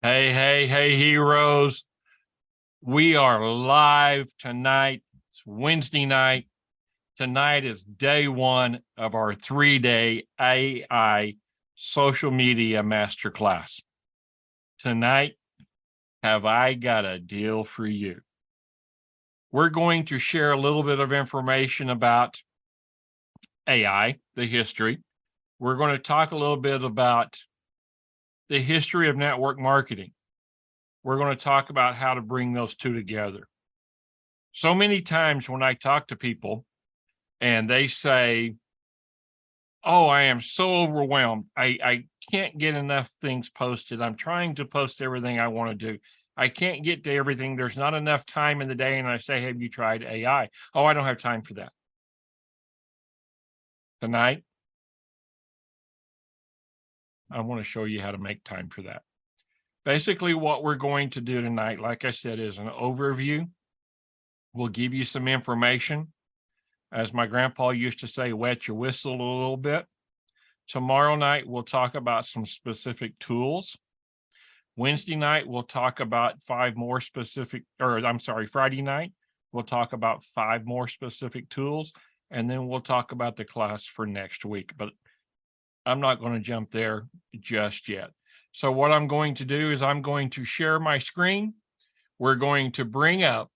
Hey, hey, hey, heroes. We are live tonight. It's Wednesday night. Tonight is day one of our 3-day AI social media masterclass. Tonight, have I got a deal for you? We're going to share a little bit of information about AI, the history. We're going to talk a little bit about the history of network marketing. We're going to talk about how to bring those two together. So many times when I talk to people and they say, oh, I am so overwhelmed. I can't get enough things posted. I'm trying to post everything I want to do. I can't get to everything. There's not enough time in the day. And I say, have you tried AI? Oh, I don't have time for that. Tonight, I want to show you how to make time for that. Basically, what we're going to do tonight, like I said, is an overview. We'll give you some information. As my grandpa used to say, wet your whistle a little bit. Tomorrow night, we'll talk about some specific tools. Wednesday night, we'll talk about Friday night, we'll talk about 5 more specific tools, and then we'll talk about the class for next week. But I'm not going to jump there just yet. So what I'm going to do is I'm going to share my screen. We're going to bring up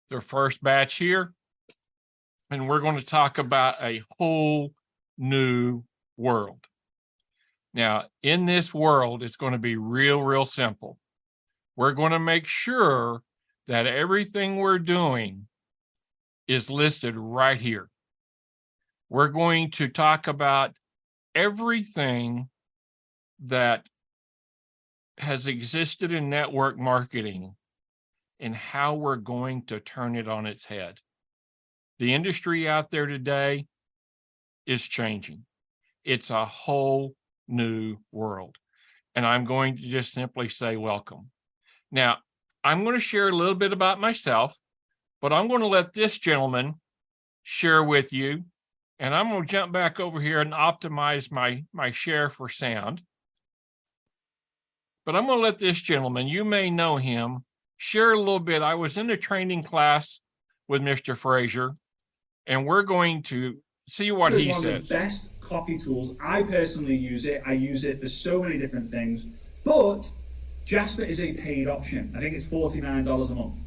the first batch here, and we're going to talk about a whole new world. Now, in this world, it's going to be real simple. We're going to make sure that everything we're doing is listed right here. We're going to talk about everything that has existed in network marketing and how we're going to turn it on its head. The industry out there today is changing. It's a whole new world. And I'm going to just simply say welcome. Now, I'm going to share a little bit about myself, but I'm going to let this gentleman share with you. And I'm going to jump back over here and optimize my share for sound. But I'm going to let this gentleman, you may know him, share a little bit. I was in a training class with Mr. Frazier, and we're going to see what he says. One of the best copy tools. I personally use it. I use it for so many different things. But Jasper is a paid option. I think it's $49 a month.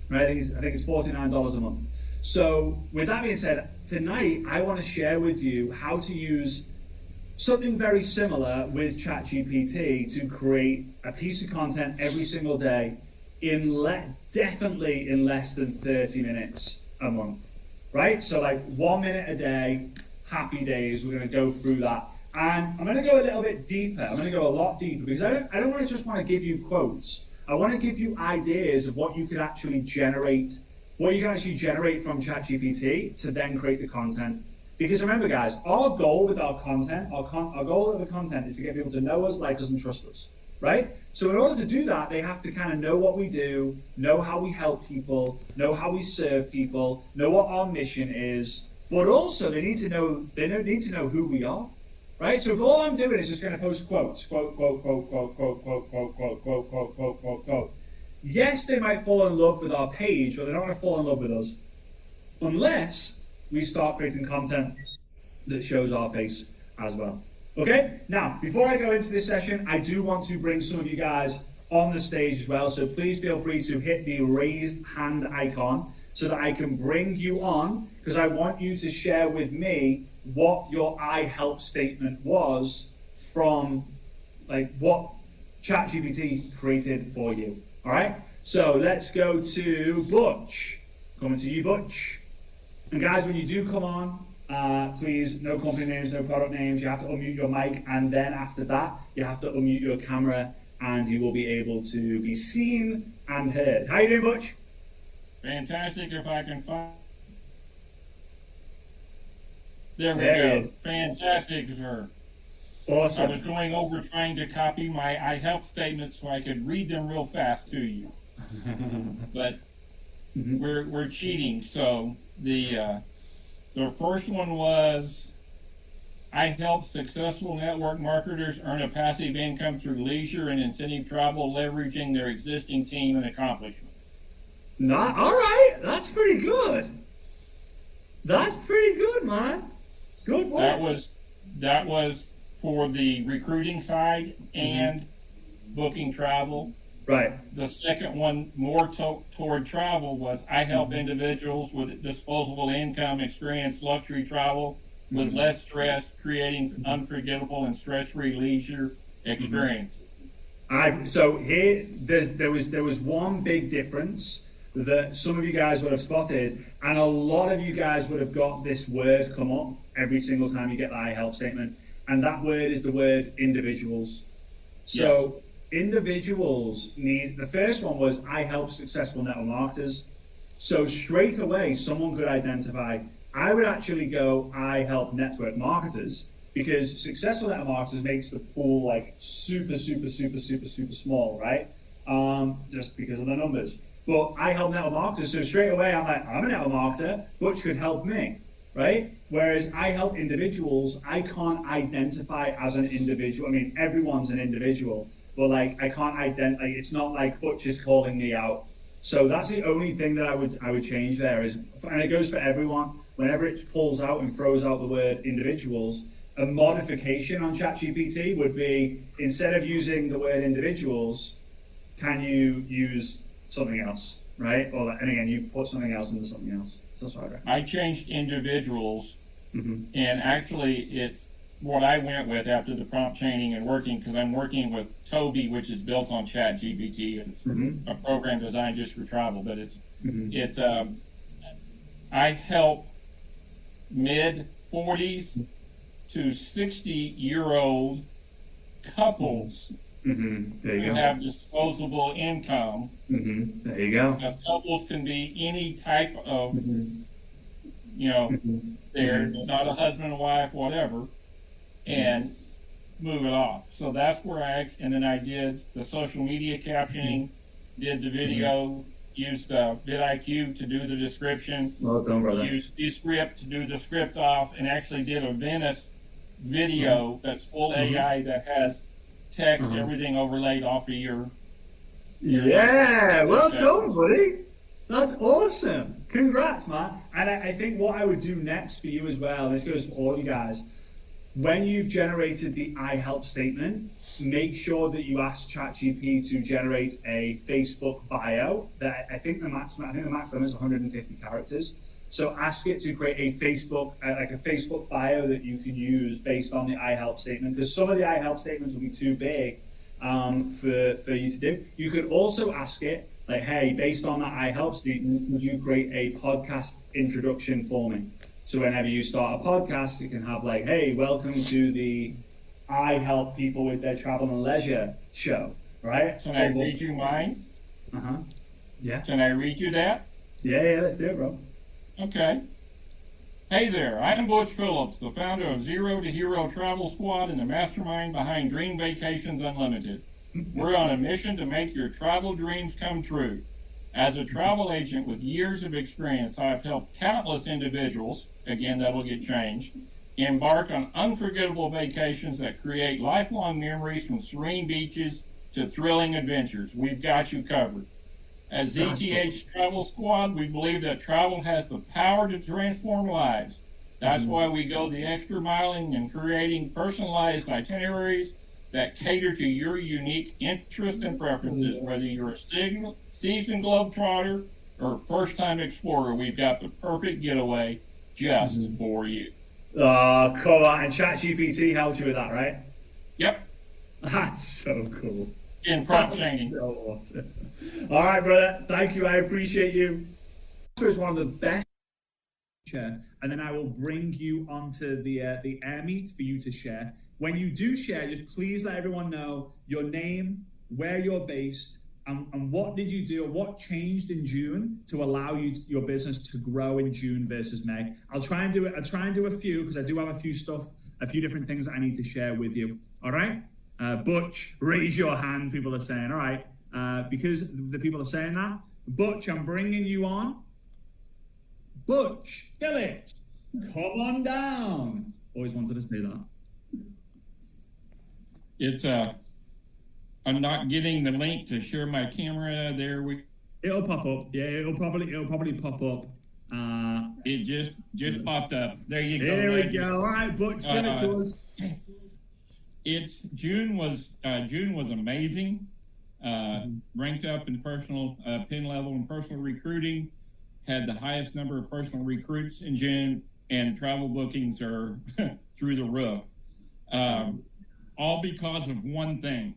Right? I think it's $49 a month. So with that being said, tonight I want to share with you how to use something very similar with ChatGPT to create a piece of content every single day definitely in less than 30 minutes a month, right? So like 1 minute a day, happy days. We're going to go through that. And I'm going to go a little bit deeper. I'm going to go a lot deeper because I don't want to just want to give you quotes. I want to give you ideas of what you could actually generate, what you can actually generate from ChatGPT to then create the content. Because remember, guys, our goal with our content, our goal with the content is to get people to know us, like us, and trust us, right? So in order to do that, they have to kind of know what we do, know how we help people, know how we serve people, know what our mission is, but also they need to know who we are, right? So if all I'm doing is just going to post quotes, quote, quote, quote, quote, quote, quote, quote, quote, quote, quote, quote, quote, quote. Yes, they might fall in love with our page, but they're not going to fall in love with us unless we start creating content that shows our face as well. Okay, now before I go into this session, I do want to bring some of you guys on the stage as well, so please feel free to hit the raised hand icon so that I can bring you on, because I want you to share with me what your I help statement was from like what ChatGPT created for you. All right, so let's go to Butch. Coming to you, Butch. And guys, when you do come on, please, no company names, no product names. You have to unmute your mic, and then after that, you have to unmute your camera, and you will be able to be seen and heard. How you doing, Butch? Fantastic. If I can find. There we go. Fantastic, sir. Awesome. I was going over trying to copy my I help statements so I could read them real fast to you, but we're cheating. So the first one was I help successful network marketers earn a passive income through leisure and incentive travel, leveraging their existing team and accomplishments. Not all right. That's pretty good. That's pretty good, man. Good work. That was for the recruiting side and booking travel. Right. The second one, more toward travel, was I help individuals with disposable income experience luxury travel with less stress, creating unforgettable and stress-free leisure experiences. So here, there was one big difference that some of you guys would have spotted, and a lot of you guys would have got this word come up every single time you get the I help statement, and that word is the word individuals. So yes. Individuals need, the first one was I help successful network marketers. So straight away, someone could identify, I would actually go, I help network marketers, because successful network marketers makes the pool like super small, right? Just because of the numbers. But I help network marketers, so straight away I'm like, I'm a network marketer, Butch could help me, right? Whereas I help individuals, I can't identify as an individual. I mean, everyone's an individual, but like I can't identify. It's not like Butch is calling me out. So that's the only thing that I would change there is, and it goes for everyone. Whenever it pulls out and throws out the word individuals, a modification on ChatGPT would be, instead of using the word individuals, can you use something else, right? Or and again, you put something else into something else. So that's what I recommend. I changed individuals, and actually it's what I went with after the prompt chaining and working, because I'm working with Toby, which is built on ChatGPT. It's a program designed just for travel, but I help mid-40s to 60-year-old couples who have disposable income. There you go. Because couples can be any type of, they're not a husband and wife, whatever, and move it off. So that's where and then I did the social media captioning, did the video, used vidIQ to do the description, well done, brother. Used Descript to do the script off, and actually did a Venice video that's full AI that has text, everything overlaid off of your yeah, well done, buddy. That's awesome. Congrats, man. And I think what I would do next for you as well, this goes for all you guys, when you've generated the I help statement, make sure that you ask ChatGPT to generate a Facebook bio. That I think the max limit is 150 characters. So ask it to create a Facebook bio that you can use based on the I help statement, because some of the I help statements will be too big for you to do. You could also ask it, like, hey, based on that I help statement, would you create a podcast introduction for me? So whenever you start a podcast, you can have like, hey, welcome to the I help people with their travel and leisure show, right? Can I read you mine? Yeah. Can I read you that? Yeah, let's do it, bro. Okay. Hey there, I am Butch Phillips, the founder of Zero to Hero Travel Squad and the mastermind behind Dream Vacations Unlimited. We're on a mission to make your travel dreams come true. As a travel agent with years of experience, I've helped countless individuals, again, that will get changed, embark on unforgettable vacations that create lifelong memories, from serene beaches to thrilling adventures. We've got you covered. As ZTH Travel Squad, we believe that travel has the power to transform lives. That's why we go the extra mile in creating personalized itineraries that cater to your unique interests and preferences. Whether you're a seasoned globetrotter or first-time explorer, we've got the perfect getaway just for you. Oh, cool. And ChatGPT helps you with that, right? Yep. That's so cool. In prompt training. So awesome. All right, brother. Thank you. I appreciate you. It's one of the best. And then I will bring you onto the air meet for you to share. When you do share, just please let everyone know your name, where you're based, and what did you do, or what changed in June to allow your business to grow in June versus May. I'll try and do a few, because I do have a few different things that I need to share with you. All right, Butch, raise your hand. People are saying, all right, because the people are saying that. Butch, I'm bringing you on. Butch Phillips, come on down. Always wanted to say that. It's I'm not getting the link to share my camera. There we. It'll pop up. Yeah, it'll probably pop up. It just popped up. There you go. There we go. All right, Butch, give it to us. It's June was amazing. Ranked up in personal pin level and personal recruiting. Had the highest number of personal recruits in June, and travel bookings are through the roof. All because of one thing.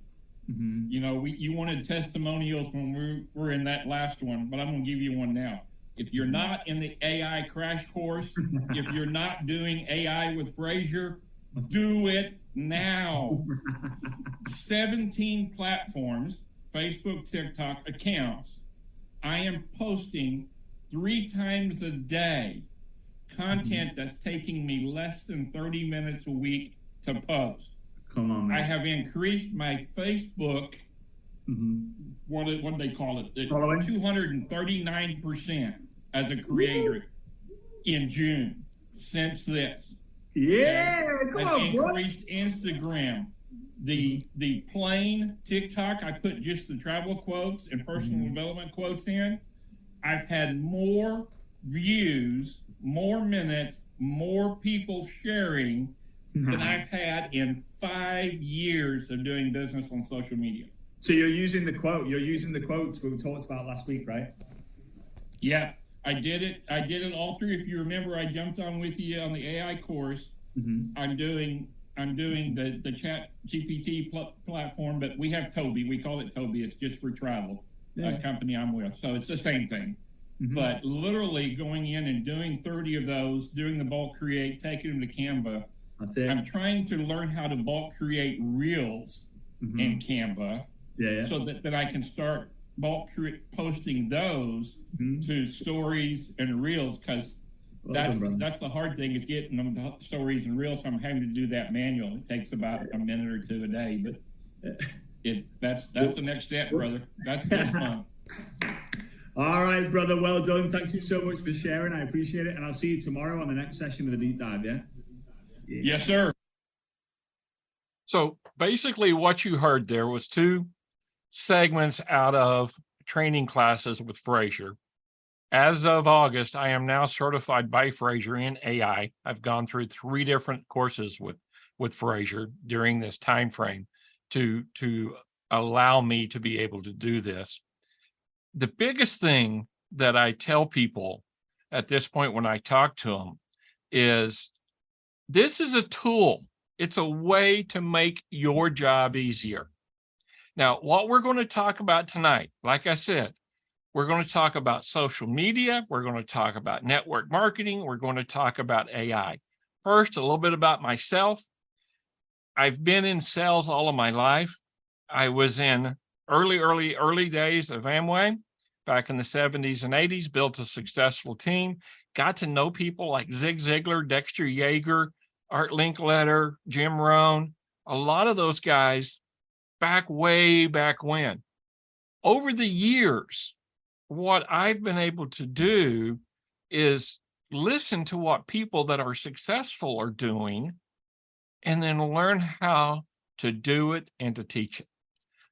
Mm-hmm. You know, you wanted testimonials when we were in that last one, but I'm going to give you one now. If you're not in the AI crash course, if you're not doing AI with Fraser, do it now. 17 platforms, Facebook, TikTok accounts. I am posting 3 times a day content that's taking me less than 30 minutes a week to post. Come on, man. I have increased my Facebook, what do they call it? 239% as a creator in June since this. Yeah, come I've on, bro. increased Instagram. The plain TikTok, I put just the travel quotes and personal development quotes in. I've had more views, more minutes, more people sharing than I've had in 5 years of doing business on social media. So you're using the quotes we talked about last week, right? Yeah, I did it all through. If you remember, I jumped on with you on the AI course. I'm doing the Chat GPT platform, but we have Toby. We call it Toby. It's just for travel, a company I'm with. So it's the same thing. But literally going in and doing 30 of those, doing the bulk create, taking them to Canva. That's it. I'm trying to learn how to bulk create reels in Canva, so that I can start bulk posting those to stories and reels, because that's the hard thing, is getting them to stories and reels. So I'm having to do that manually. It takes about a minute or 2 a day, but that's the next step, brother. That's this month. All right, brother. Well done. Thank you so much for sharing. I appreciate it. And I'll see you tomorrow on the next session of the deep dive. Yeah. Yes, sir. So basically what you heard there was 2 segments out of training classes with Fraser. As of August, I am now certified by Fraser in AI. I've gone through 3 different courses with Fraser during this time frame to allow me to be able to do this. The biggest thing that I tell people at this point when I talk to them is, this is a tool. It's a way to make your job easier. Now, what we're going to talk about tonight, like I said, we're going to talk about social media. We're going to talk about network marketing. We're going to talk about AI. First, a little bit about myself. I've been in sales all of my life. I was in early days of Amway back in the 70s and 80s, built a successful team, got to know people like Zig Ziglar, Dexter Yeager, Art Linkletter, Jim Rohn, a lot of those guys way back when. Over the years, what I've been able to do is listen to what people that are successful are doing, and then learn how to do it and to teach it.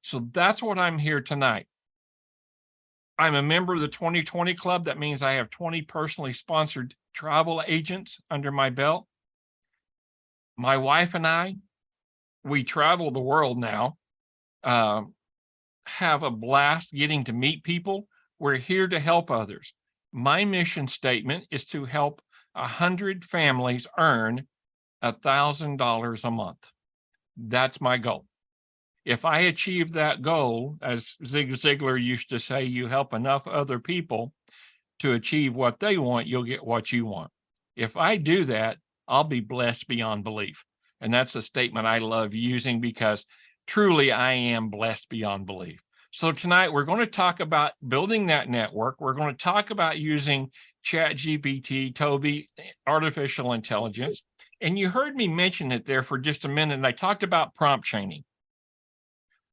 So that's what I'm here tonight. I'm a member of the 2020 Club. That means I have 20 personally sponsored travel agents under my belt. My wife and I, we travel the world now, have a blast getting to meet people. We're here to help others. My mission statement is to help 100 families earn $1,000 a month. That's my goal. If I achieve that goal, as Zig Ziglar used to say, you help enough other people to achieve what they want, you'll get what you want. If I do that, I'll be blessed beyond belief. And that's a statement I love using, because truly I am blessed beyond belief. So tonight we're going to talk about building that network. We're going to talk about using ChatGPT, Toby, artificial intelligence. And you heard me mention it there for just a minute. And I talked about prompt chaining.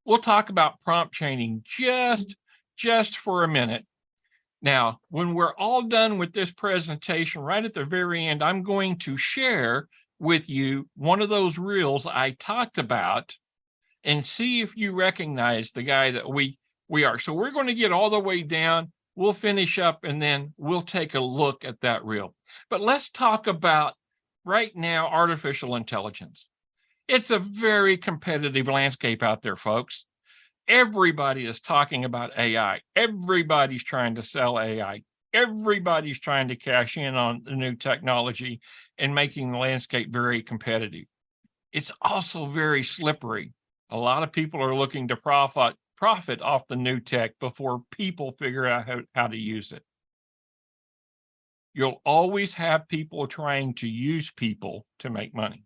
We'll talk about prompt chaining just for a minute. Now, when we're all done with this presentation, right at the very end, I'm going to share with you one of those reels I talked about and see if you recognize the guy that we are. So we're going to get all the way down. We'll finish up and then we'll take a look at that reel. But let's talk about right now artificial intelligence. It's a very competitive landscape out there, folks. Everybody is talking about AI. Everybody's trying to sell AI. Everybody's trying to cash in on the new technology and making the landscape very competitive. It's also very slippery. A lot of people are looking to profit off the new tech before people figure out how to use it. You'll always have people trying to use people to make money.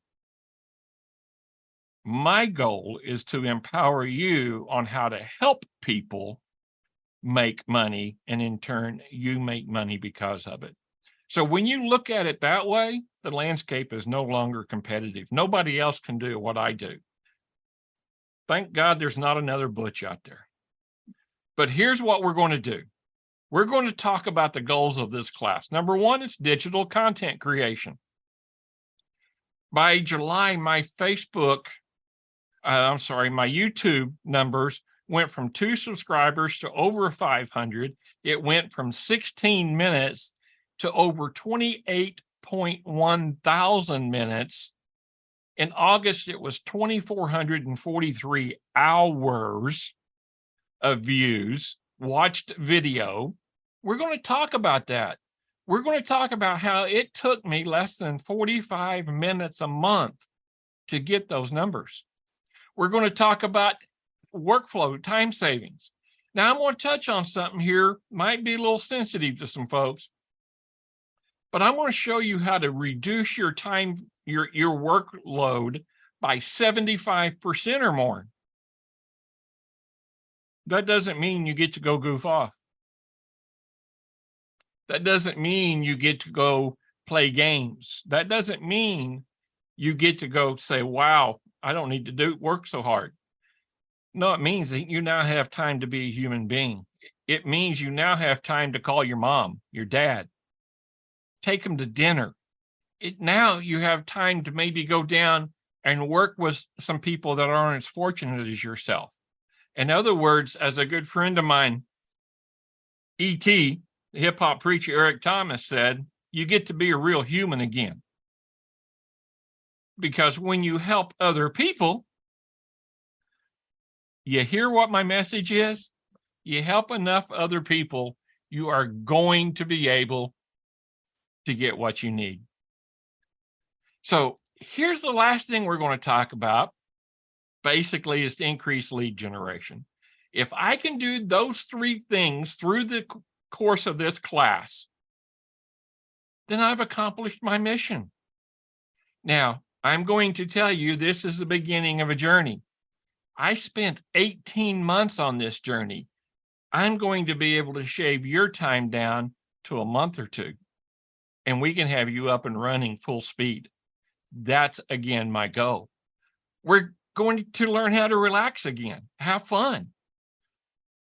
My goal is to empower you on how to help people make money, and in turn, you make money because of it. So when you look at it that way, the landscape is no longer competitive. Nobody else can do what I do. Thank God there's not another Butch out there. But here's what we're going to do. We're going to talk about the goals of this class. Number one, it's digital content creation. By July, my YouTube numbers went from 2 subscribers to over 500. It went from 16 minutes to over 28.1 thousand minutes. In August, it was 2,443 hours of views, watched video. We're going to talk about that. We're going to talk about how it took me less than 45 minutes a month to get those numbers. We're going to talk about workflow, time savings. Now, I'm going to touch on something here, might be a little sensitive to some folks, but I'm going to show you how to reduce your time, your workload by 75% or more. That doesn't mean you get to go goof off. That doesn't mean you get to go play games. That doesn't mean you get to go say, wow, I don't need to work so hard. No, it means that you now have time to be a human being. It means you now have time to call your mom, your dad, take them to dinner. Now you have time to maybe go down and work with some people that aren't as fortunate as yourself. In other words, as a good friend of mine, E.T., the hip hop preacher Eric Thomas, said, you get to be a real human again. Because when you help other people, you hear what my message is? You help enough other people, you are going to be able to get what you need. So here's the last thing we're going to talk about. Basically, is to increase lead generation. If I can do those 3 things through the course of this class, then I've accomplished my mission. Now, I'm going to tell you this is the beginning of a journey. I spent 18 months on this journey. I'm going to be able to shave your time down to a month or 2, and we can have you up and running full speed. That's, again, my goal. We're going to learn how to relax again, have fun,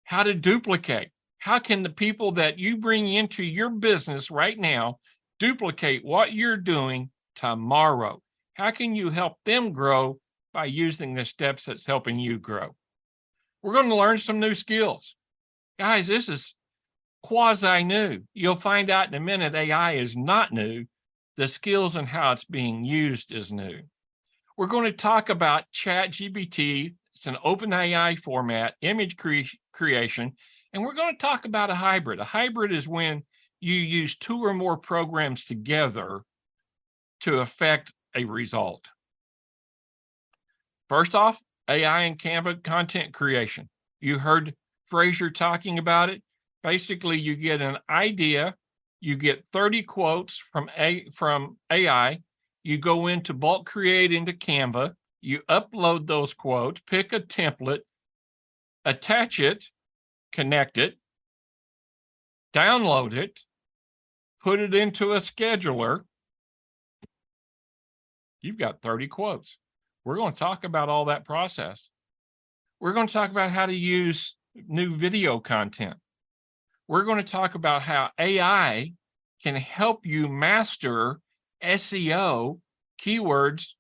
how to duplicate. How can the people that you bring into your business right now duplicate what you're doing tomorrow? How can you help them grow by using the steps that's helping you grow? We're going to learn some new skills. Guys, this is quasi new. You'll find out in a minute AI is not new. The skills and how it's being used is new. We're going to talk about ChatGPT. It's an open AI format, image creation, and we're going to talk about a hybrid. A hybrid is when you use 2 or more programs together to affect a result. First off, AI and Canva content creation. You heard Fraser talking about it. Basically, you get an idea, you get 30 quotes from AI, you go into bulk create into Canva, you upload those quotes, pick a template, attach it, connect it, download it, put it into a scheduler. You've got 30 quotes. We're going to talk about all that process. We're going to talk about how to use new video content. We're going to talk about how AI can help you master SEO keywords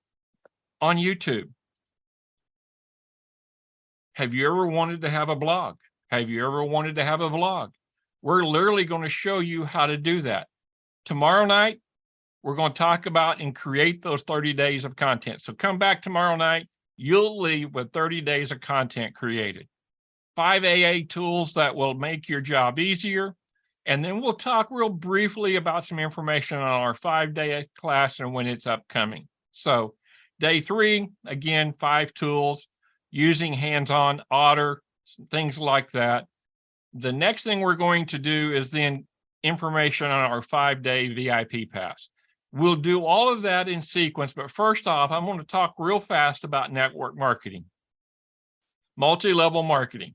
on YouTube. Have you ever wanted to have a blog? Have you ever wanted to have a vlog? We're literally going to show you how to do that. Tomorrow night, we're going to talk about and create those 30 days of content. So come back tomorrow night, you'll leave with 30 days of content created. 5 AA tools that will make your job easier. And then we'll talk real briefly about some information on our 5-day class and when it's upcoming. So day 3, again, 5 tools, using hands-on, Otter, things like that. The next thing we're going to do is then information on our 5-day VIP pass. We'll do all of that in sequence, but first off, I'm going to talk real fast about network marketing, multi-level marketing.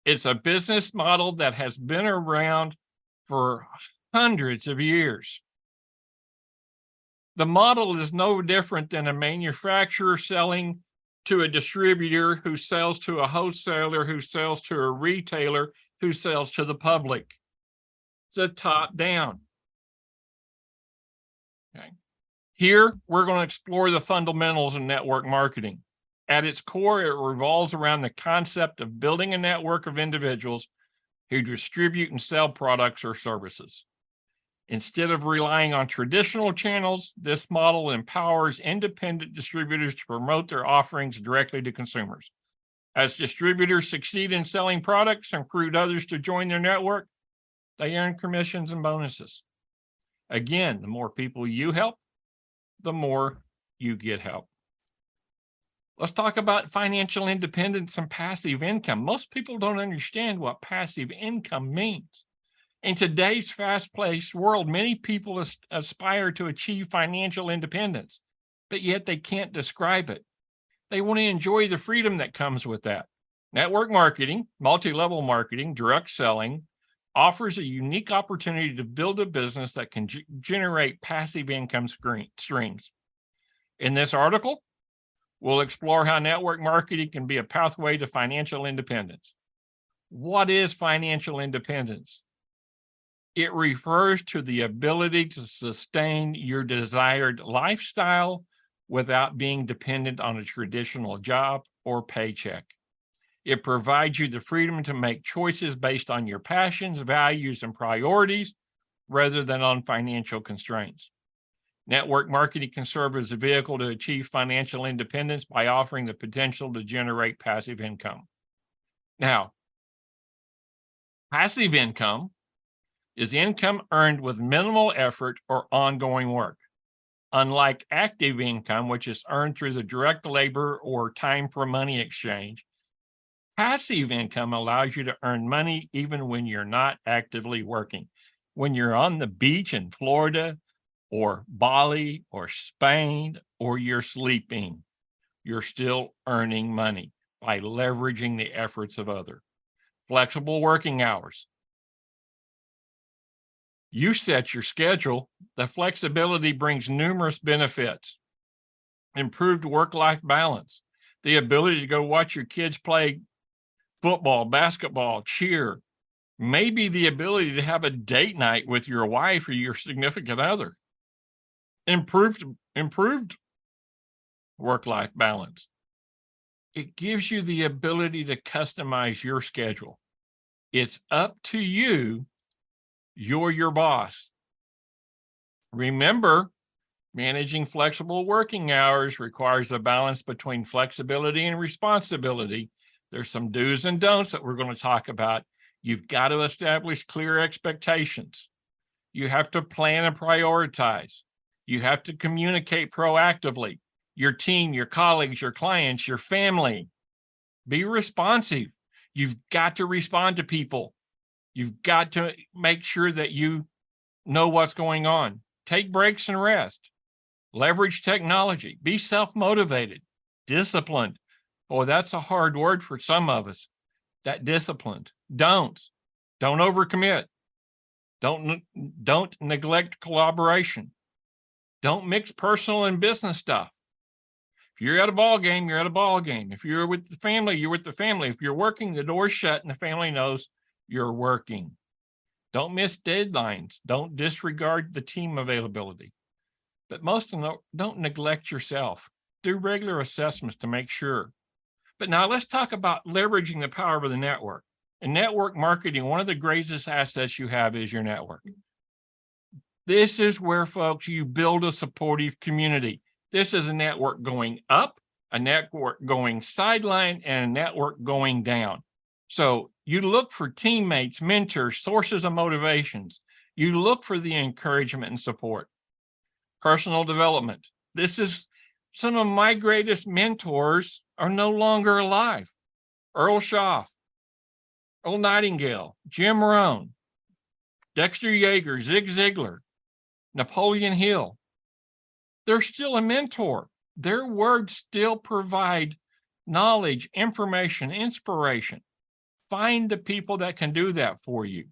It's a business model that has been around for hundreds of years. The model is no different than a manufacturer selling to a distributor who sells to a wholesaler, who sells to a retailer, who sells to the public. It's a top down. Okay. Here, we're going to explore the fundamentals of network marketing. At its core, it revolves around the concept of building a network of individuals who distribute and sell products or services. Instead of relying on traditional channels, this model empowers independent distributors to promote their offerings directly to consumers. As distributors succeed in selling products and recruit others to join their network, they earn commissions and bonuses. Again, the more people you help, the more you get help. Let's talk about financial independence and passive income. Most people don't understand what passive income means. In today's fast-paced world, many people aspire to achieve financial independence, but yet they can't describe it. They want to enjoy the freedom that comes with that. Network marketing, multi-level marketing, direct selling offers a unique opportunity to build a business that can generate passive income streams. In this article, we'll explore how network marketing can be a pathway to financial independence. What is financial independence? It refers to the ability to sustain your desired lifestyle without being dependent on a traditional job or paycheck. It provides you the freedom to make choices based on your passions, values, and priorities rather than on financial constraints. Network marketing can serve as a vehicle to achieve financial independence by offering the potential to generate passive income. Now, passive income is income earned with minimal effort or ongoing work. Unlike active income, which is earned through the direct labor or time for money exchange, passive income allows you to earn money even when you're not actively working. When you're on the beach in Florida or Bali or Spain, or you're sleeping, you're still earning money by leveraging the efforts of others. Flexible working hours. You set your schedule. The flexibility brings numerous benefits. Improved work-life balance, the ability to go watch your kids play football, basketball, cheer, maybe the ability to have a date night with your wife or your significant other. Improved work-life balance. It gives you the ability to customize your schedule. It's up to you. You're your boss. Remember, managing flexible working hours requires a balance between flexibility and responsibility. There's some do's and don'ts that we're going to talk about. You've got to establish clear expectations. You have to plan and prioritize. You have to communicate proactively. Your team, your colleagues, your clients, your family. Be responsive. You've got to respond to people. You've got to make sure that you know what's going on. Take breaks and rest. Leverage technology. Be self-motivated. Disciplined. Oh, that's a hard word for some of us. That disciplined. Don't overcommit. Don't neglect collaboration. Don't mix personal and business stuff. If you're at a ball game, you're at a ball game. If you're with the family, you're with the family. If you're working, the door's shut and the family knows you're working. Don't miss deadlines. Don't disregard the team availability. but most of them don't neglect yourself. Do regular assessments to make sure. But now let's talk about leveraging the power of the network. In network marketing, one of the greatest assets you have is your network. This is where, folks, you build a supportive community. This is a network going up, a network going sideline, and a network going down. So you look for teammates, mentors, sources of motivations. You look for the encouragement and support. Personal development. This is some of my greatest mentors are no longer alive. Earl Schaff, Earl Nightingale, Jim Rohn, Dexter Yeager, Zig Ziglar, Napoleon Hill. They're still a mentor. Their words still provide knowledge, information, inspiration. Find the people that can do that for you.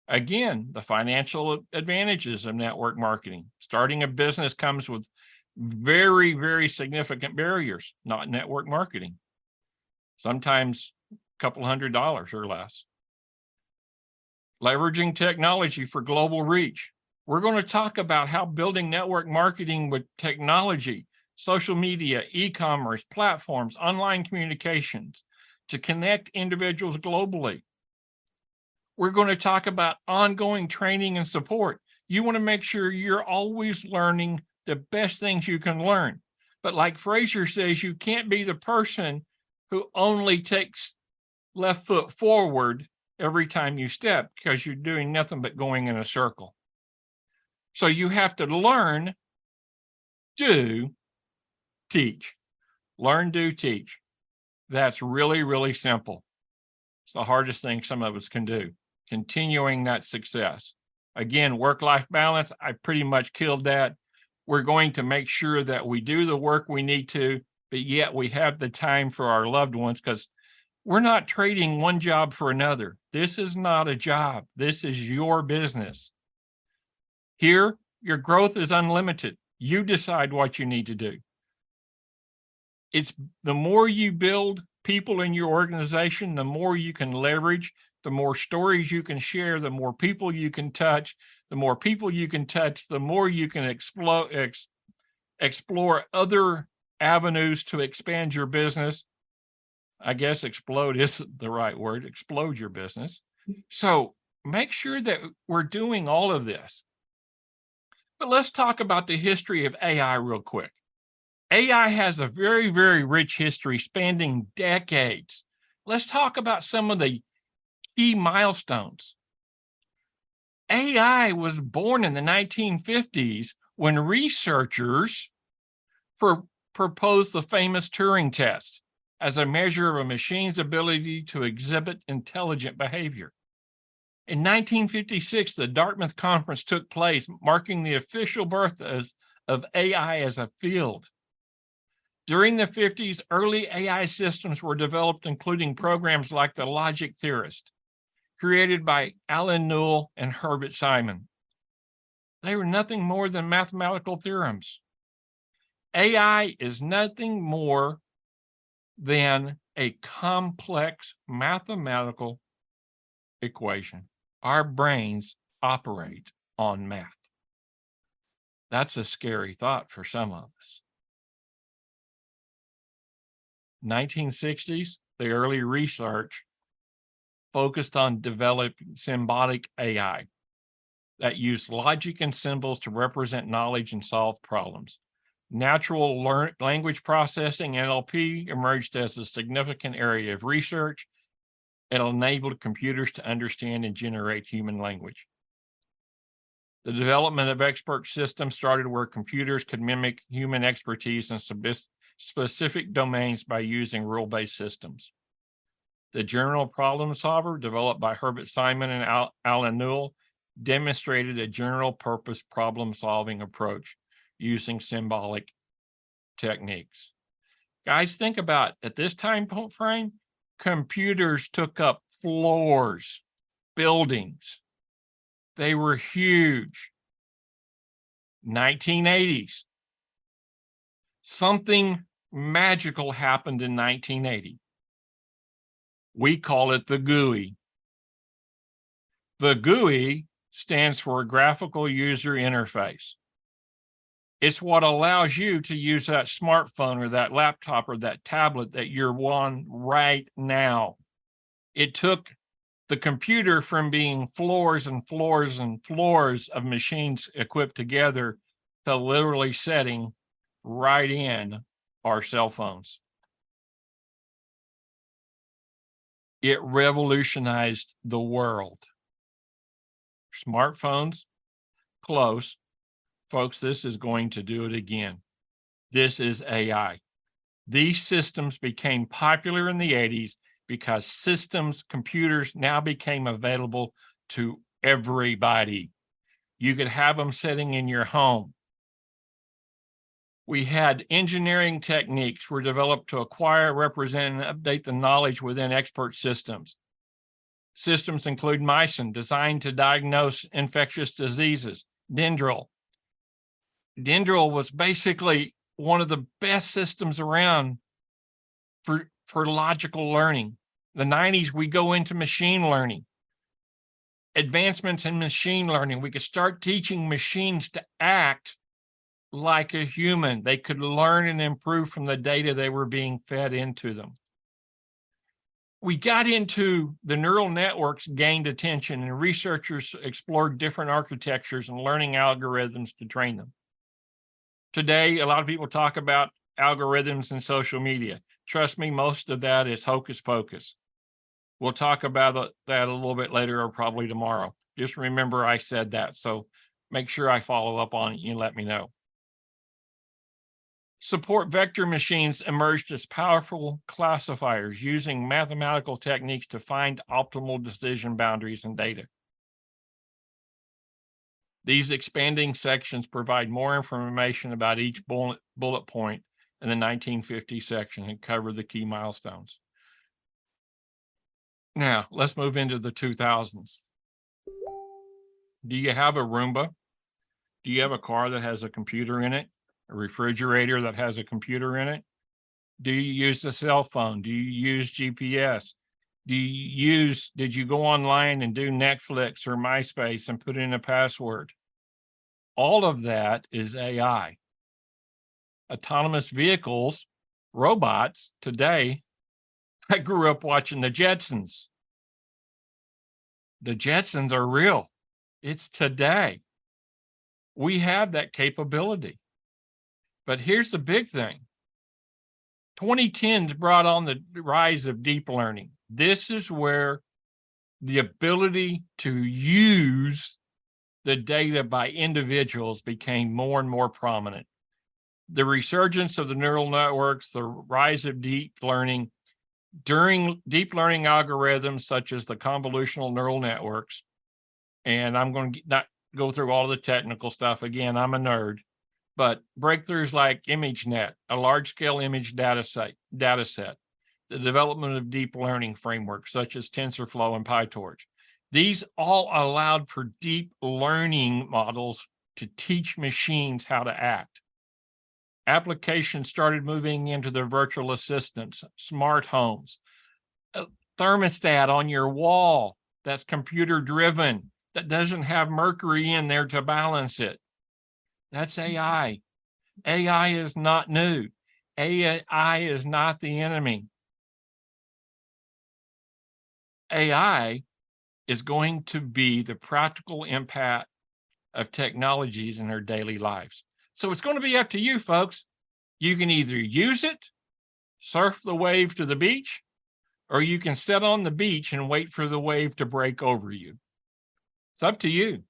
Again, the financial advantages of network marketing. Starting a business comes with very, very significant barriers, not network marketing. Sometimes a couple $100 or less. Leveraging technology for global reach. We're going to talk about how building network marketing with technology, social media, e-commerce, platforms, online communications to connect individuals globally. We're going to talk about ongoing training and support. You want to make sure you're always learning the best things you can learn. But like Fraser says, you can't be the person who only takes left foot forward every time you step because you're doing nothing but going in a circle. So you have to learn, do, teach. Learn, do, teach. That's really, really simple. It's the hardest thing some of us can do. Continuing that success. Again, work-life balance, I pretty much killed that. We're going to make sure that we do the work we need to, but yet we have the time for our loved ones because we're not trading one job for another. This is not a job. This is your business. Here, your growth is unlimited. You decide what you need to do. It's the more you build people in your organization, the more you can leverage, the more stories you can share, the more people you can touch, the more people you can touch, the more you can explore other avenues to expand your business. I guess explode isn't the right word, explode your business. So make sure that we're doing all of this. But let's talk about the history of AI real quick. AI has a very, very rich history spanning decades. Let's talk about some of the key milestones. AI was born in the 1950s when researchers proposed the famous Turing test as a measure of a machine's ability to exhibit intelligent behavior. In 1956, the Dartmouth Conference took place, marking the official birth of AI as a field. During the 50s, early AI systems were developed, including programs like the Logic Theorist, created by Alan Newell and Herbert Simon. They were nothing more than mathematical theorems. AI is nothing more than a complex mathematical equation. Our brains operate on math. That's a scary thought for some of us. 1960s, the early research focused on developing symbolic AI that used logic and symbols to represent knowledge and solve problems. Natural language processing, NLP, emerged as a significant area of research. It enabled computers to understand and generate human language. The development of expert systems started where computers could mimic human expertise in specific domains by using rule-based systems. The general problem solver, developed by Herbert Simon and Alan Newell, demonstrated a general purpose problem-solving approach using symbolic techniques. Guys, think about at this time frame, computers took up floors, buildings. They were huge. 1980s. Something magical happened in 1980. We call it the GUI. The GUI stands for Graphical User Interface. It's what allows you to use that smartphone or that laptop or that tablet that you're on right now. It took the computer from being floors and floors and floors of machines equipped together to literally setting right in our cell phones. It revolutionized the world. Smartphones, close. Folks, this is going to do it again. This is AI. These systems became popular in the 80s because systems, computers now became available to everybody. You could have them sitting in your home. We had engineering techniques were developed to acquire, represent, and update the knowledge within expert systems. Systems include Mycin, designed to diagnose infectious diseases. Dendril. Dendril was basically one of the best systems around for logical learning. The 90s, we go into machine learning. Advancements in machine learning. We could start teaching machines to act like a human. They could learn and improve from the data they were being fed into them. We got into the neural networks gained attention, and researchers explored different architectures and learning algorithms to train them. Today, a lot of people talk about algorithms and social media. Trust me, most of that is hocus pocus. We'll talk about that a little bit later or probably tomorrow. Just remember I said that, so make sure I follow up on it and let me know. Support vector machines emerged as powerful classifiers using mathematical techniques to find optimal decision boundaries in data. These expanding sections provide more information about each bullet point in the 1950 section and cover the key milestones. Now, let's move into the 2000s. Do you have a Roomba? Do you have a car that has a computer in it? A refrigerator that has a computer in it? Do you use a cell phone? Do you use GPS? Did you go online and do Netflix or MySpace and put in a password? All of that is AI. Autonomous vehicles, robots, today, I grew up watching the Jetsons. The Jetsons are real. It's today. We have that capability. But here's the big thing. 2010s brought on the rise of deep learning. This is where the ability to use the data by individuals became more and more prominent. The resurgence of the neural networks, the rise of deep learning, during deep learning algorithms such as the convolutional neural networks, and I'm going to not go through all of the technical stuff. Again, I'm a nerd, but breakthroughs like ImageNet, a large-scale image data set, the development of deep learning frameworks such as TensorFlow and PyTorch. These all allowed for deep learning models to teach machines how to act. Applications started moving into their virtual assistants, smart homes, a thermostat on your wall that's computer driven, that doesn't have mercury in there to balance it. That's AI. AI is not new. AI is not the enemy. AI is going to be the practical impact of technologies in our daily lives. So it's going to be up to you, folks. You can either use it, surf the wave to the beach, or you can sit on the beach and wait for the wave to break over you. It's up to you.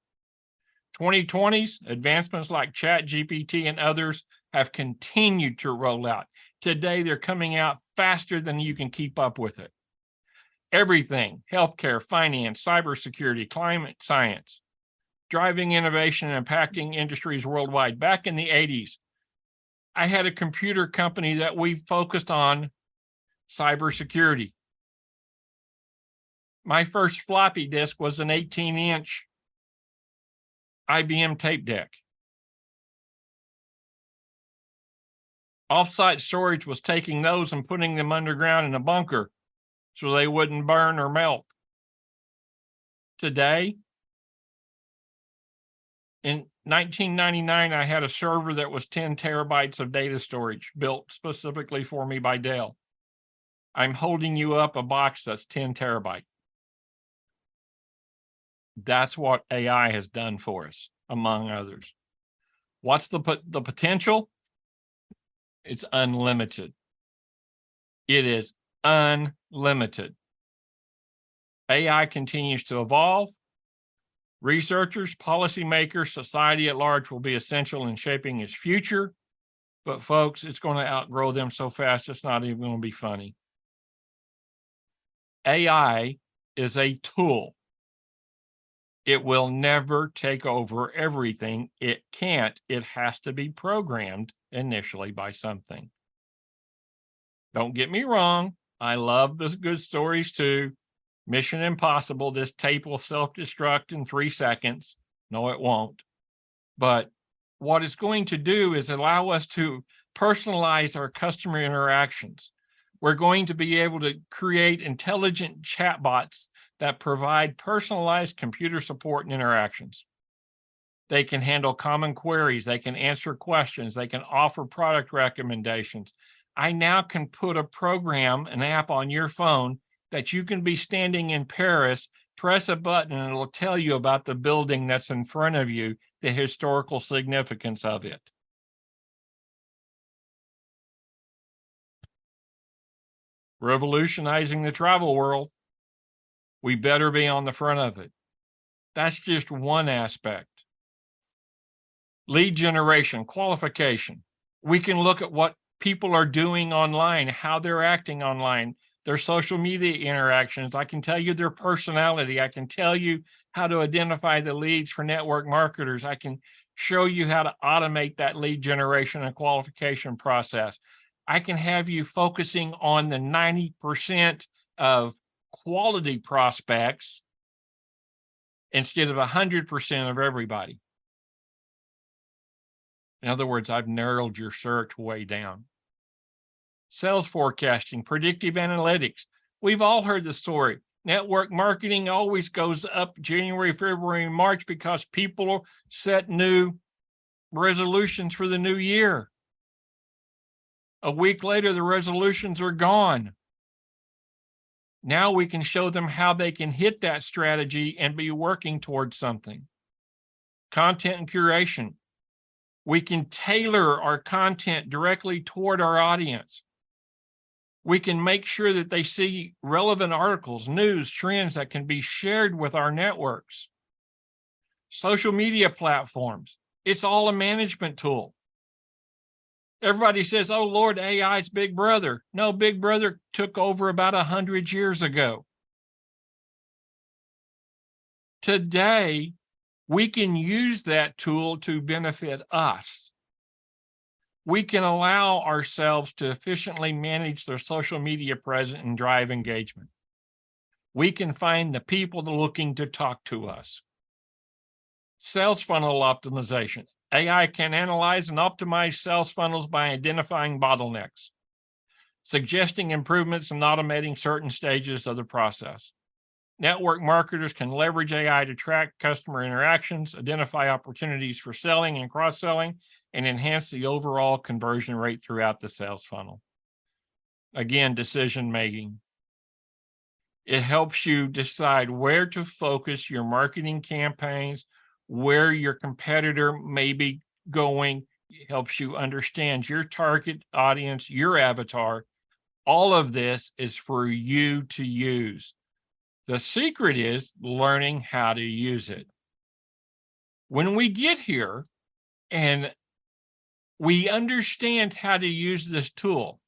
2020s, advancements like ChatGPT and others have continued to roll out. Today, they're coming out faster than you can keep up with it. Everything, healthcare, finance, cybersecurity, climate science, driving innovation and impacting industries worldwide. Back in the 80s, I had a computer company that we focused on cybersecurity. My first floppy disk was an 18-inch IBM tape deck. Offsite storage was taking those and putting them underground in a bunker so they wouldn't burn or melt. Today, In 1999, I had a server that was 10 terabytes of data storage built specifically for me by Dell. I'm holding you up a box that's 10 terabyte. That's what AI has done for us, among others. What's the potential? It's unlimited. It is unlimited. AI continues to evolve. Researchers, policymakers, society at large will be essential in shaping its future. But folks, it's going to outgrow them so fast, it's not even going to be funny. AI is a tool. It will never take over everything. It can't. It has to be programmed initially by something. Don't get me wrong. I love the good stories too. Mission Impossible, this tape will self-destruct in 3 seconds. No, it won't. But what it's going to do is allow us to personalize our customer interactions. We're going to be able to create intelligent chatbots that provide personalized computer support and interactions. They can handle common queries. They can answer questions. They can offer product recommendations. I now can put a program, an app on your phone that you can be standing in Paris, press a button, and it'll tell you about the building that's in front of you, the historical significance of it. Revolutionizing the travel world. We better be on the front of it. That's just one aspect. Lead generation, qualification. We can look at what people are doing online, how they're acting online, their social media interactions. I can tell you their personality. I can tell you how to identify the leads for network marketers. I can show you how to automate that lead generation and qualification process. I can have you focusing on the 90% of quality prospects instead of 100% of everybody. In other words, I've narrowed your search way down. Sales forecasting, predictive analytics. We've all heard the story. Network marketing always goes up January, February, March because people set new resolutions for the new year. A week later, the resolutions are gone. Now we can show them how they can hit that strategy and be working towards something. Content and curation. We can tailor our content directly toward our audience. We can make sure that they see relevant articles, news, trends that can be shared with our networks. Social media platforms. It's all a management tool. Everybody says, oh, Lord, AI's Big Brother. No, Big Brother took over about 100 years ago. Today, we can use that tool to benefit us. We can allow ourselves to efficiently manage their social media presence and drive engagement. We can find the people that are looking to talk to us. Sales funnel optimization. AI can analyze and optimize sales funnels by identifying bottlenecks, suggesting improvements and automating certain stages of the process. Network marketers can leverage AI to track customer interactions, identify opportunities for selling and cross-selling, and enhance the overall conversion rate throughout the sales funnel. Again, decision making. It helps you decide where to focus your marketing campaigns, where your competitor may be going. It helps you understand your target audience, your avatar. All of this is for you to use. The secret is learning how to use it. When we get here and we understand how to use this tool,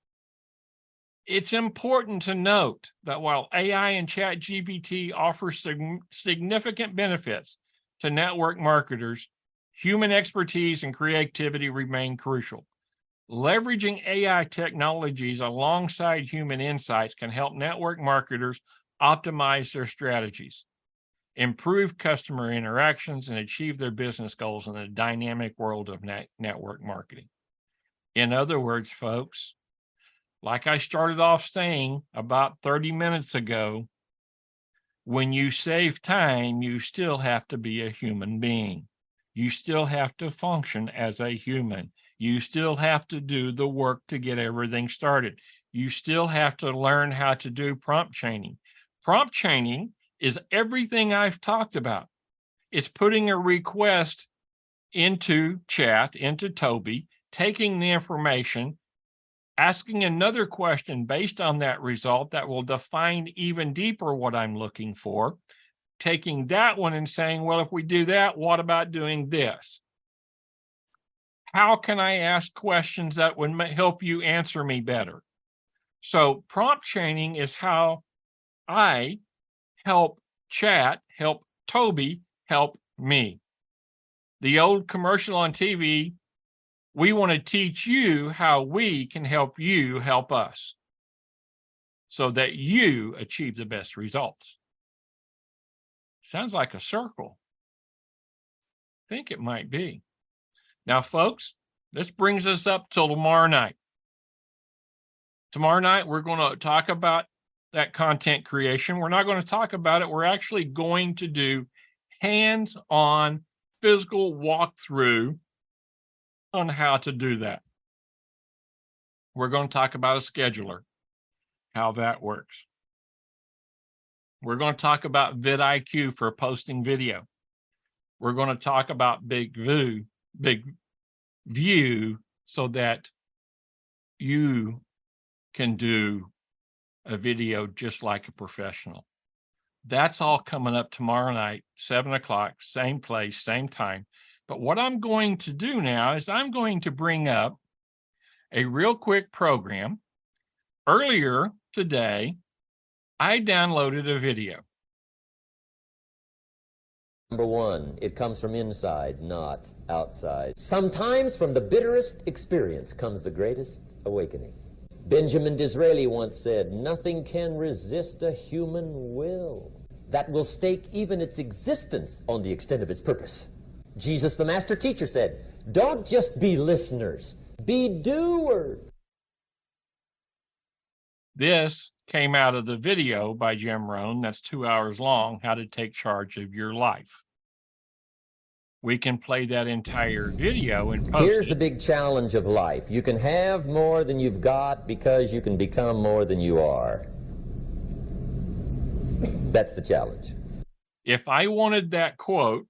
it's important to note that while AI and ChatGPT offer significant benefits to network marketers, human expertise and creativity remain crucial. Leveraging AI technologies alongside human insights can help network marketers optimize their strategies, improve customer interactions, and achieve their business goals in the dynamic world of network marketing. In other words, folks, like I started off saying about 30 minutes ago, when you save time, you still have to be a human being. You still have to function as a human. You still have to do the work to get everything started. You still have to learn how to do prompt chaining. Prompt chaining is everything I've talked about. It's putting a request into chat, into Toby, taking the information, asking another question based on that result that will define even deeper what I'm looking for, taking that one and saying, well, if we do that, what about doing this? How can I ask questions that would help you answer me better? So prompt chaining is how I help chat, help Toby, help me. The old commercial on TV, we want to teach you how we can help you help us so that you achieve the best results. Sounds like a circle. I think it might be. Now, folks, this brings us up till tomorrow night. Tomorrow night, we're going to talk about that content creation. We're not going to talk about it. We're actually going to do hands-on physical walkthrough on how to do that. We're going to talk about a scheduler, how that works. We're going to talk about vidIQ for posting video. We're going to talk about big view so that you can do a video just like a professional. That's all coming up tomorrow night, 7 o'clock, same place, same time. But what I'm going to do now is I'm going to bring up a real quick program. Earlier today, I downloaded a video. Number one, it comes from inside, not outside. Sometimes from the bitterest experience comes the greatest awakening. Benjamin Disraeli once said, "Nothing can resist a human will that will stake even its existence on the extent of its purpose." Jesus, the master teacher, said, "Don't just be listeners, be doers." This came out of the video by Jim Rohn that's 2 hours long, How to Take Charge of Your Life. We can play that entire video and post Here's the it. big challenge of life. You can have more than you've got because you can become more than you are. That's the challenge. If I wanted that quote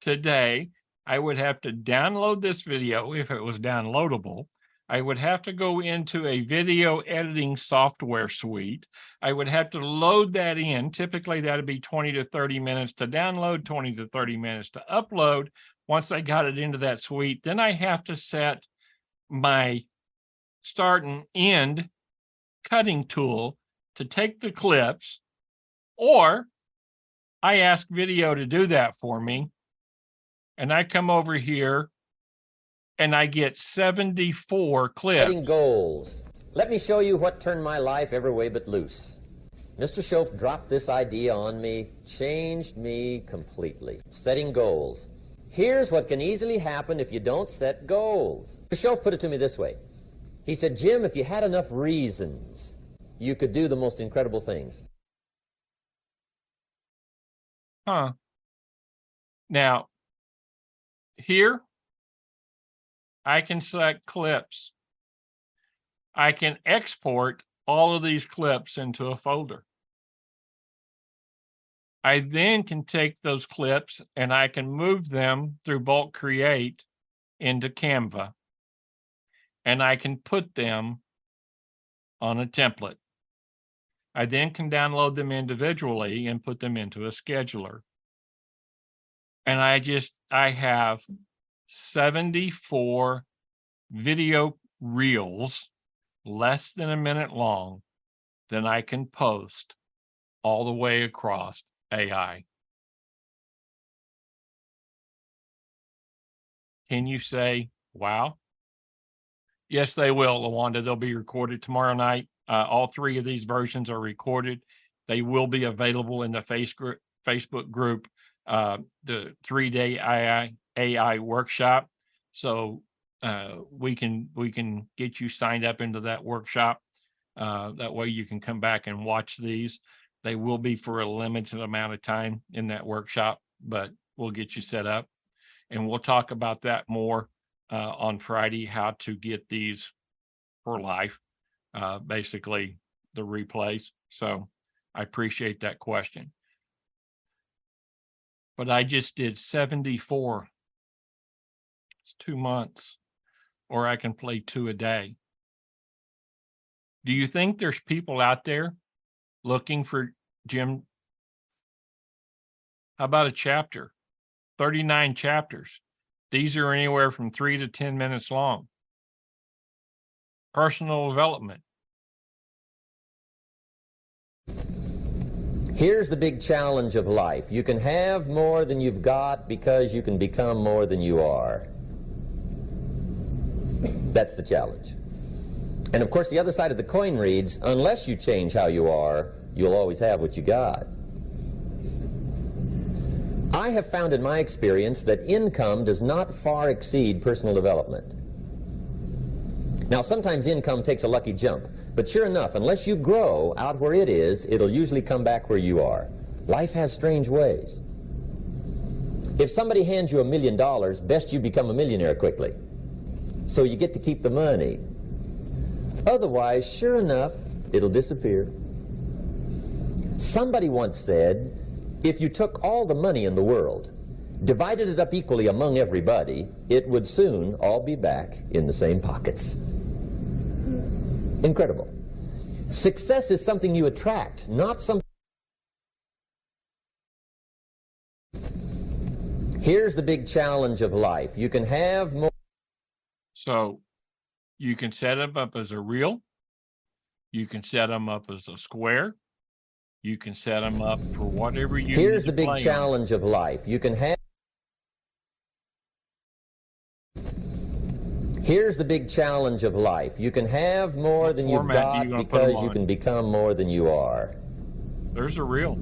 today, I would have to download this video if it was downloadable. I would have to go into a video editing software suite. I would have to load that in. Typically, that'd be 20 to 30 minutes to download, 20 to 30 minutes to upload. Once I got it into that suite, then I have to set my start and end cutting tool to take the clips, or I ask video to do that for me. And I come over here and I get 74 clips. Setting goals. Let me show you what turned my life every way but loose. Mr. Schoaf dropped this idea on me, changed me completely. Setting goals. Here's what can easily happen if you don't set goals. Mr. Schoaf put it to me this way. He said, "Jim, if you had enough reasons, you could do the most incredible things." Now, here, I can select clips. I can export all of these clips into a folder. I then can take those clips and I can move them through Bulk Create into Canva. And I can put them on a template. I then can download them individually and put them into a scheduler. And I have 74 video reels, less than a minute long, that I can post all the way across AI. Can you say, wow? Yes, they will, Lawanda. They'll be recorded tomorrow night. All three of these versions are recorded. They will be available in the Facebook group, the 3-day AI workshop. So we can get you signed up into that workshop. That way you can come back and watch these. They will be for a limited amount of time in that workshop, but we'll get you set up. And we'll talk about that more on Friday, how to get these for life, basically the replays. So I appreciate that question. But I just did 74. It's 2 months, or I can play 2 a day. Do you think there's people out there looking for Jim? How about a chapter? 39 chapters. These are anywhere from 3 to 10 minutes long. Personal development. Here's the big challenge of life. You can have more than you've got because you can become more than you are. That's the challenge. And of course, the other side of the coin reads, unless you change how you are, you'll always have what you got. I have found in my experience that income does not far exceed personal development. Now, sometimes income takes a lucky jump, but sure enough, unless you grow out where it is, it'll usually come back where you are. Life has strange ways. If somebody hands you $1 million, best you become a millionaire quickly, so you get to keep the money. Otherwise, sure enough, it'll disappear. Somebody once said, if you took all the money in the world, divided it up equally among everybody, it would soon all be back in the same pockets. Incredible. Success is something you attract, not something. Here's the big challenge of life. You can have more. So you can set them up as a reel. You can set them up as a square. You can set them up for whatever you Here's need the to big play challenge of life. You can have. Here's the big challenge of life. You can have more than you've got because you can become more than you are. There's a reel.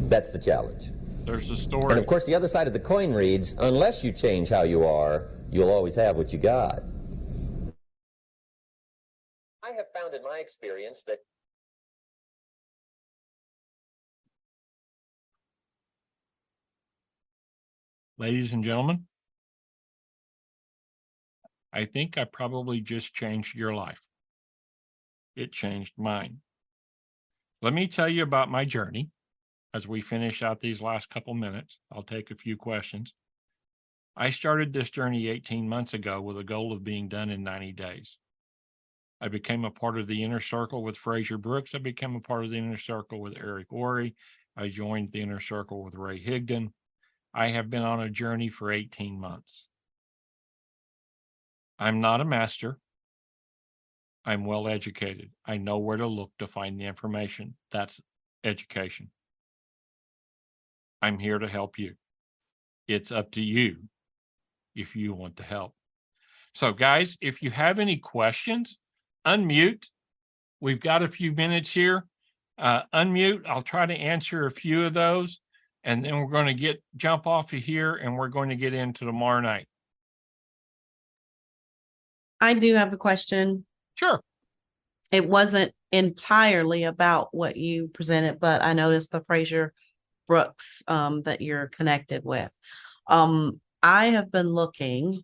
That's the challenge. There's a story. And of course, the other side of the coin reads, unless you change how you are, you'll always have what you got. I have found in my experience that Ladies and gentlemen, I think I probably just changed your life. It changed mine. Let me tell you about my journey as we finish out these last couple minutes. I'll take a few questions. I started this journey 18 months ago with a goal of being done in 90 days. I became a part of the inner circle with Fraser Brooks. I became a part of the inner circle with Eric Worre. I joined the inner circle with Ray Higdon. I have been on a journey for 18 months. I'm not a master. I'm well educated. I know where to look to find the information. That's education. I'm here to help you. It's up to you if you want to help. So guys, if you have any questions, unmute. We've got a few minutes here. Unmute. I'll try to answer a few of those. And then we're going to jump off of here and we're going to get into tomorrow night. I do have a question. Sure. It wasn't entirely about what you presented, but I noticed the Fraser Brooks that you're connected with. I have been looking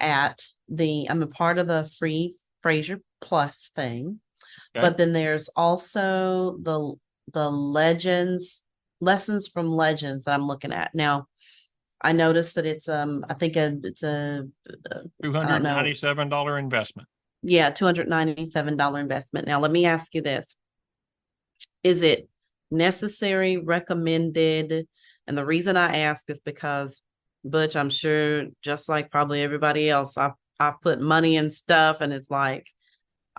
at I'm a part of the free Fraser Plus thing, Okay. but then there's also the lessons from legends that I'm looking at now. I noticed that it's I think it's a $297 investment. Yeah, $297 investment. Now let me ask you this. Is it necessary, recommended? And the reason I ask is because, Butch, I'm sure just like probably everybody else, I've put money in stuff and it's like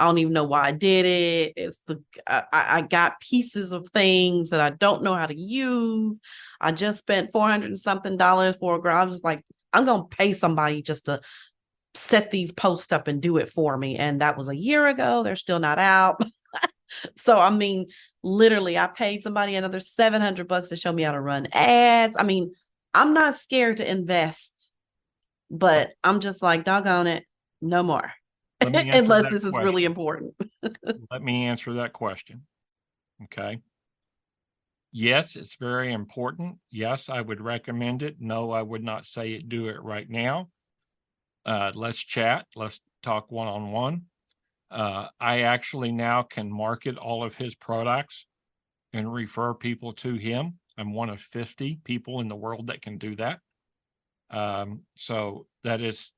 I don't even know why I did it. It's I got pieces of things that I don't know how to use. I just spent $400 and something for a girl. I was just like, I'm gonna pay somebody just to set these posts up and do it for me. And that was a year ago. They're still not out. So I mean, literally, I paid somebody another $700 to show me how to run ads. I mean, I'm not scared to invest, but I'm just like, doggone it, no more. Unless this is really important. Let me answer that question. Okay. Yes, it's very important. Yes, I would recommend it. No, I would not say it, do it right now. Let's chat. Let's talk one-on-one. I actually now can market all of his products and refer people to him. I'm one of 50 people in the world that can do that. So that is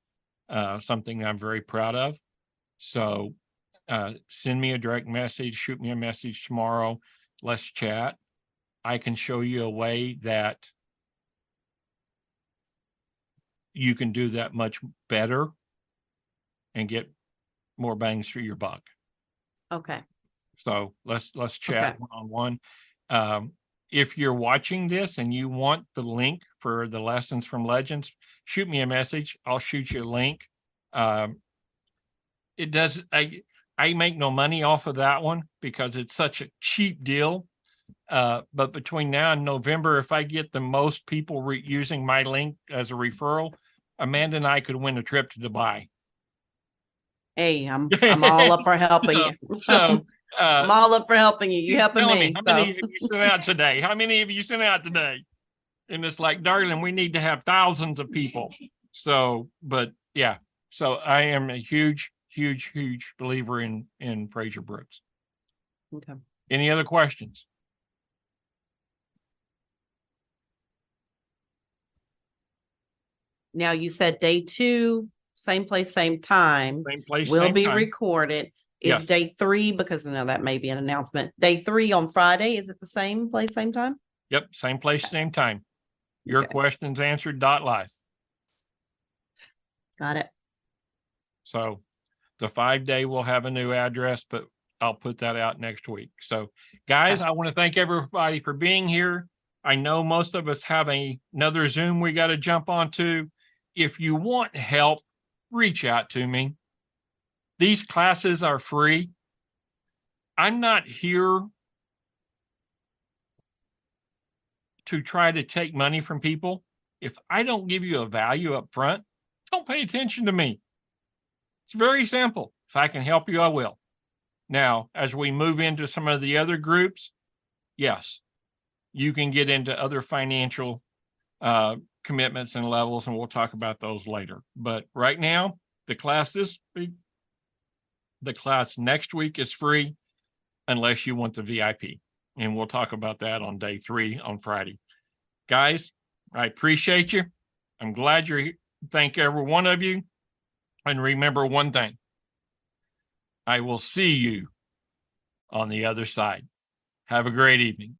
something I'm very proud of. So send me a direct message, shoot me a message tomorrow. Let's chat. I can show you a way that you can do that much better and get more bangs for your buck. Okay. So let's chat Okay. one-on-one. If you're watching this and you want the link for the lessons from Legends, shoot me a message. I'll shoot you a link. It does. I make no money off of that one because it's such a cheap deal. But between now and November, if I get the most people using my link as a referral, Amanda and I could win a trip to Dubai. Hey, I'm all up for helping you. So I'm all up for helping you. You helping tell me. how So many of you sent out today? How many of you sent out today? And it's like, darling, we need to have thousands of people. So, but yeah. So I am a huge believer in Fraser Brooks. okay. Any other questions? Now you said day 2, same place, same time, Same place, will same be time. recorded. Is Yes. day 3, because I know that may be an announcement. Day 3 on Friday, is it the same place, same time? Yep, same place, same time. Your Okay. questions answered .live. Got it. So the 5-day will have a new address, but I'll put that out next week. So guys, Okay. I want to thank everybody for being here. I know most of us have another Zoom we got to jump onto. If you want help, reach out to me. These classes are free. I'm not here to try to take money from people. If I don't give you a value up front, don't pay attention to me. It's very simple. If I can help you, I will. Now, as we move into some of the other groups, yes, you can get into other financial commitments and levels, and we'll talk about those later. But right now, the class next week is free unless you want the VIP. And we'll talk about that on day 3 on Friday. Guys, I appreciate you. I'm glad you're here. Thank every one of you. And remember one thing. I will see you on the other side. Have a great evening.